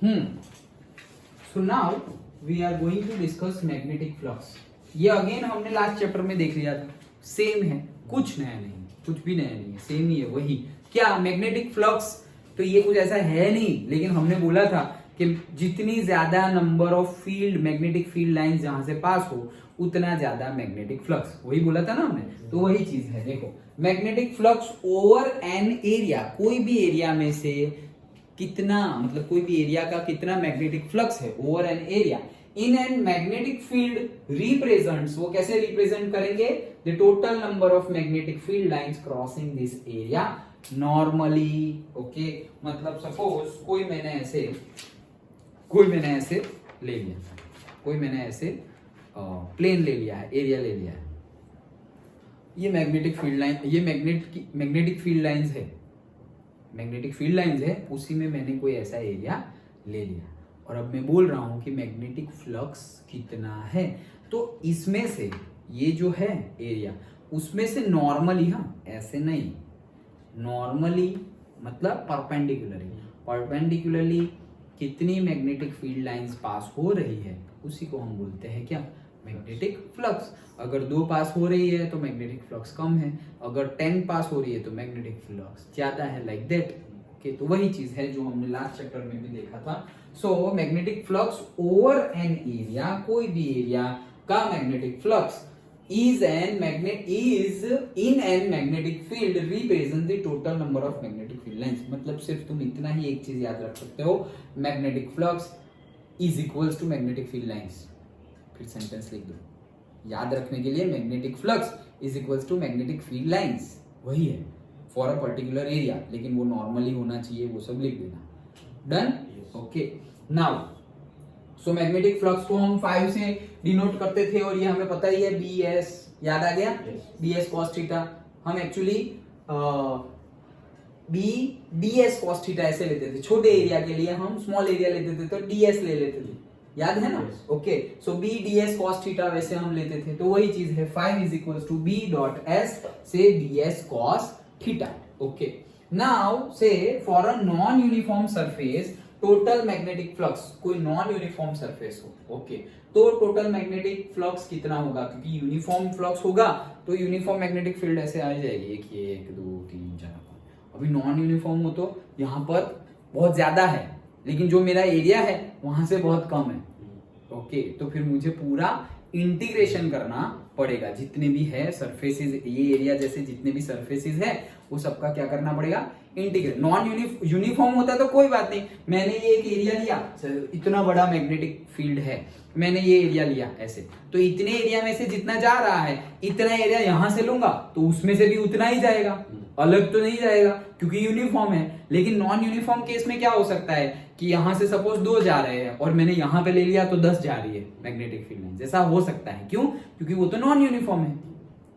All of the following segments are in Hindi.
So now we are going to discuss magnetic flux. ये अगेन हमने लास्ट चैप्टर में देख लिया था, सेम है, कुछ नया नहीं, कुछ भी नया नहीं है, सेम ही है वही। क्या मैग्नेटिक फ्लक्स, तो ये कुछ ऐसा है नहीं, लेकिन हमने बोला था कि जितनी ज्यादा number of field magnetic field line जहां से पास हो उतना ज्यादा मैग्नेटिक फ्लक्स, वही बोला था ना हमने। तो वही चीज है, देखो magnetic flux over an area, कोई भी एरिया में से कितना, मतलब कोई भी एरिया का कितना मैग्नेटिक फ्लक्स है over an area in an magnetic field represents, वो कैसे रिप्रेजेंट करेंगे, the total number of magnetic field lines crossing this area normally. Okay, मतलब सपोज कोई मैंने ऐसे ले लिया, कोई मैंने ऐसे प्लेन ले लिया है, एरिया ले लिया है, ये मैग्नेटिक फील्ड लाइन, ये मैग्नेटिक फील्ड लाइंस है, मैग्नेटिक फील्ड लाइंस है, उसी में मैंने कोई ऐसा एरिया ले लिया और अब मैं बोल रहा हूं कि मैग्नेटिक फ्लक्स कितना है। तो इसमें से ये जो है एरिया, उसमें से नॉर्मली, हाँ ऐसे नहीं, नॉर्मली मतलब परपेंडिकुलरली कितनी मैग्नेटिक फील्ड लाइंस पास हो रही है, उसी को हम बोलते हैं क्या, मैग्नेटिक फ्लक्स। अगर 2 पास हो रही है तो मैग्नेटिक फ्लक्स कम है, अगर 10 पास हो रही है तो मैग्नेटिक फ्लक्स ज्यादा है, लाइक दैट। ओके, तो वही चीज है जो हमने लास्ट चैप्टर में भी देखा था। So magnetic flux over an area, कोई भी एरिया का magnetic flux is in an magnetic field represent the total number of magnetic field lines। मतलब सिर्फ तुम इतना ही एक चीज याद रख सकते हो, magnetic flux is equals to magnetic field lines. फिर सेंटेंस लिख दो याद रखने के लिए, magnetic flux is equals to magnetic field lines, वही है फॉर अ पर्टिकुलर एरिया, लेकिन वो नॉर्मली होना चाहिए, वो सब लिख देना। Done? Okay, now so magnetic flux को हम 5 से डिनोट करते थे और ये हमें पता ही है, बी एस, याद आ गया, बी एस कॉस थीटा। हम actually B D S cos theta ऐसे लेते थे, छोटे एरिया के लिए हम स्मॉल एरिया लेते थे तो डी एस ले लेते थे, याद है ना। Okay, so B D S cos theta वैसे हम लेते थे, तो वही चीज है 5 is equal to B dot S से D S cos theta. Okay, now say for a non uniform surface total magnetic flux, कोई नॉन यूनिफॉर्म सरफेस हो, ओके, तो टोटल मैग्नेटिक फ्लक्स कितना होगा, क्योंकि यूनिफॉर्म फ्लक्स होगा तो यूनिफॉर्म मैग्नेटिक फील्ड ऐसे आ जाएगी, एक ये 1 2 3 4। अभी नॉन यूनिफॉर्म हो तो यहाँ पर बहुत ज्यादा है, लेकिन जो मेरा एरिया है वहां से बहुत कम है। ओके, तो फिर मुझे पूरा इंटीग्रेशन करना पड़ेगा, जितने भी है सरफेसेस, ये एरिया जैसे जितने भी सरफेसेस है वो सबका क्या करना पड़ेगा, इंटीग्रेट। नॉन यूनिफॉर्म होता तो कोई बात नहीं, मैंने ये एक एरिया लिया, इतना बड़ा मैग्नेटिक फील्ड है, मैंने ये एरिया लिया ऐसे, तो इतने एरिया में से जितना जा रहा है इतना एरिया यहां से लूंगा तो उसमें से भी उतना ही जाएगा, अलग तो नहीं जाएगा क्योंकि यूनिफॉर्म है। लेकिन नॉन यूनिफॉर्म केस में क्या हो सकता है कि यहां से सपोज 2 जा रहे हैं और मैंने यहां पे ले लिया तो 10 जा रही है मैग्नेटिक फील्ड लाइन, ऐसा हो सकता है। क्यों? क्योंकि वो तो नॉन यूनिफॉर्म है।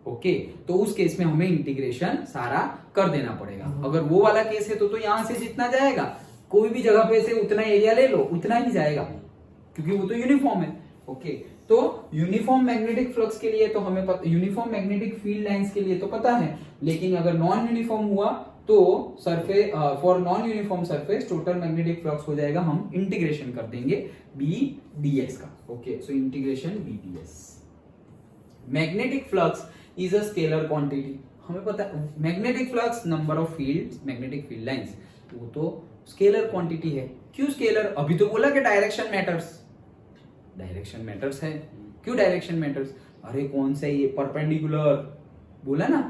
ओके, तो उस केस में हमें इंटीग्रेशन सारा कर देना पड़ेगा। अगर वो वाला केस है तो यहां से जितना जाएगा कोई भी जगह पे से उतना एरिया ले लो, उतना ही जाएगा क्योंकि वो तो यूनिफॉर्म है। ओके, तो यूनिफॉर्म मैग्नेटिक फ्लक्स के लिए तो हमें पता, यूनिफॉर्म मैग्नेटिक फील्ड लाइंस के लिए तो पता है, लेकिन अगर नॉन यूनिफॉर्म हुआ तो surface, for non uniform surface total magnetic flux हो जाएगा, हम इंटीग्रेशन कर देंगे बी डीएक्स का। Okay, so integration B DS. Magnetic flux is a scalar quantity, हमें पता है magnetic flux number of fields magnetic field lines, वो तो स्केलर क्वांटिटी है। क्यों स्केलर? अभी तो बोला कि डायरेक्शन मैटर्स, डायरेक्शन मैटर्स है। क्यों डायरेक्शन मैटर्स? अरे कौन सा ये परपेंडिकुलर बोला ना,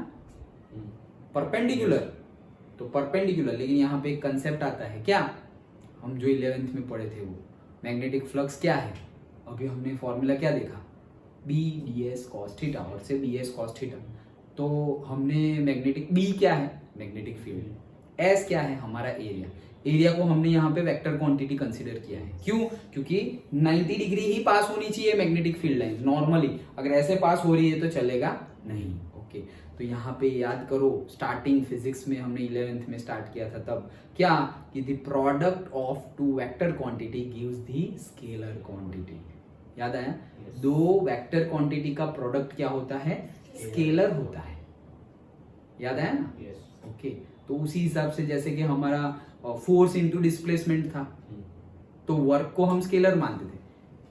परपेंडिकुलर, तो परपेंडिकुलर, लेकिन यहाँ पे एक कंसेप्ट आता है क्या, हम जो 11th में पढ़े थे, वो मैग्नेटिक फ्लक्स क्या है, अभी हमने फॉर्मूला क्या देखा, B D S cos theta और से बी एस कॉस थीटा। तो हमने मैग्नेटिक, बी क्या है मैग्नेटिक फील्ड, एस क्या है हमारा एरिया, एरिया को हमने यहाँ पे वेक्टर क्वांटिटी कंसीडर किया है। क्यों? क्योंकि 90 डिग्री ही पास होनी चाहिए मैग्नेटिक फील्ड लाइन नॉर्मली, अगर ऐसे पास हो रही है तो चलेगा नहीं। ओके, तो यहाँ पे याद करो स्टार्टिंग फिजिक्स में हमने 11th में स्टार्ट किया था, तब क्या कि the product of 2 vector quantity gives the scalar quantity. याद आया? yes. 2 वेक्टर क्वांटिटी का प्रोडक्ट क्या होता है, स्केलर होता है। याद आया ना? ओके, तो उसी हिसाब से जैसे कि हमारा फोर्स इनटू डिस्प्लेसमेंट था, तो वर्क को हम स्केलर मानते थे,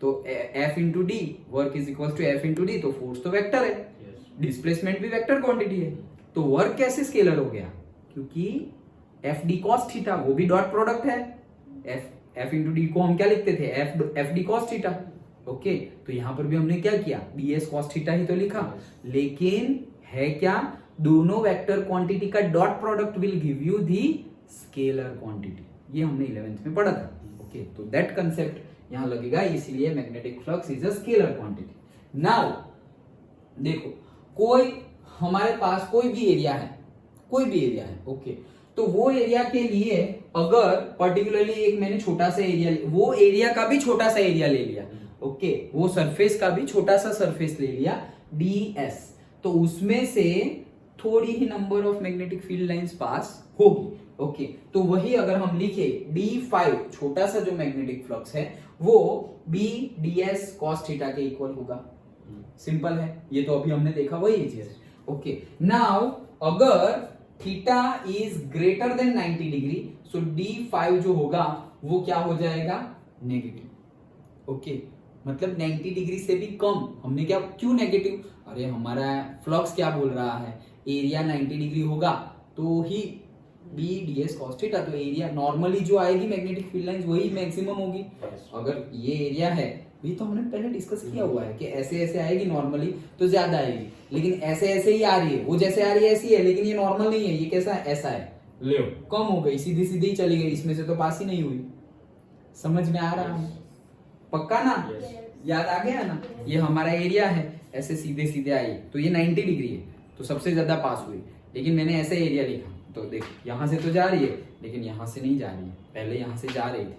तो F into D, work is equal to F into D, तो फोर्स तो वेक्टर है, डिस्प्लेसमेंट भी वेक्टर क्वांटिटी है, तो वर्क कैसे स्केलर हो गया? क्योंकि एफ डी कॉस थीटा वो भी डॉट प्रोडक्ट है, एफ इंटू डी को हम क्या लिखते थे? F D cos theta. Okay, तो यहां पर भी हमने क्या किया? डी एस कॉस थीटा ही तो लिखा, लेकिन है क्या? दोनों वेक्टर क्वांटिटी का dot product will give you the scalar quantity, ये हमने 11th में पढ़ा था। ओके, तो दैट कंसेप्ट यहां लगेगा, इसलिए magnetic flux is a scalar quantity. Now देखो, कोई हमारे पास कोई भी एरिया है, ओके, तो वो एरिया के लिए अगर पर्टिकुलरली एक मैंने छोटा सा एरिया, वो एरिया का भी छोटा सा एरिया ले लिया, ओके, वो सरफेस का भी छोटा सा सरफेस ले लिया ds, तो उसमें से थोड़ी ही number of magnetic field lines pass होगी। ओके, तो वही अगर हम लिखे d5, छोटा सा जो मैग्नेटिक फ्लक्स है वो b ds cos थीटा के इक्वल होगा। सिंपल है, ये तो अभी हमने देखा वही चीज है। ओके, नाउ अगर theta is greater than 90 degree, so d5 जो होगा वो क्या हो जाएगा? नेगेटिव। ओके, मतलब 90 डिग्री से भी कम। हमने क्या, क्यों नेगेटिव? अरे हमारा फ्लक्स क्या बोल रहा है? एरिया 90 डिग्री होगा तो ही B D S cos theta, तो एरिया नॉर्मली जो आएगी मैग्नेटिक फील्ड लाइंस वही मैक्सिमम होगी। अगर ये एरिया है, ये तो हमने पहले डिस्कस किया हुआ है कि ऐसे ऐसे आएगी नॉर्मली तो ज्यादा आएगी, लेकिन ऐसे ऐसे ही आ रही है, वो जैसे आ रही है ऐसी है, लेकिन ये नॉर्मल नहीं है, ये कैसा है? ऐसा है, ले कम हो गई, सीधी सीधी चली गई, इसमें से तो पास ही नहीं हुई। समझ में आ रहा है? पक्का ना? याद आ गया ना? ये हमारा एरिया है, ऐसे सीधे सीधे आई तो ये 90 डिग्री है, तो सबसे ज्यादा पास हुई, लेकिन मैंने ऐसे एरिया लिखा तो देख यहाँ से तो जा रही है, लेकिन यहाँ से नहीं जा रही है, पहले यहाँ से जा रही थी,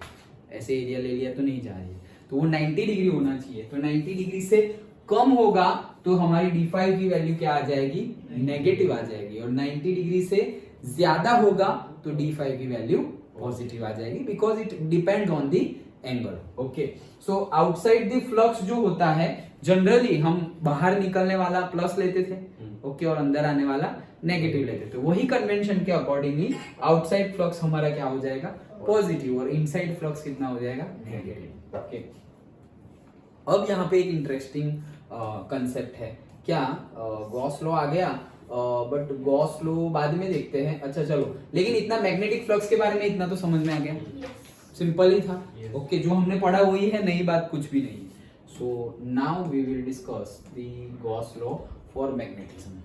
ऐसे एरिया ले लिया तो नहीं जा रही है, तो वो 90 डिग्री होना चाहिए, तो 90 डिग्री से कम होगा तो हमारी d5 की वैल्यू क्या आ जाएगी? नेगेटिव आ जाएगी, और 90 डिग्री से ज्यादा होगा तो d5 की वैल्यू पॉजिटिव आ जाएगी, because it depend on the angle. Okay, so outside the flux जो होता है जनरली हम बाहर निकलने वाला प्लस लेते थे, ओके, और अंदर आने वाला नेगेटिव लेते थे। वही कन्वेंशन के अकॉर्डिंगली आउटसाइड फ्लक्स हमारा क्या हो जाएगा? पॉजिटिव, और इनसाइड फ्लक्स कितना हो जाएगा? नेगेटिव। ओके, अब यहाँ पे एक इंटरेस्टिंग कंसेप्ट है, क्या गॉस लॉ आ गया, बट गॉस लॉ बाद में देखते हैं। अच्छा चलो, लेकिन इतना मैग्नेटिक फ्लक्स के बारे में इतना तो समझ में आ गया, सिंपल ही था। ओके, जो हमने पढ़ा वही है, नई बात कुछ भी नहीं। So now we will discuss the Gauss law for magnetism.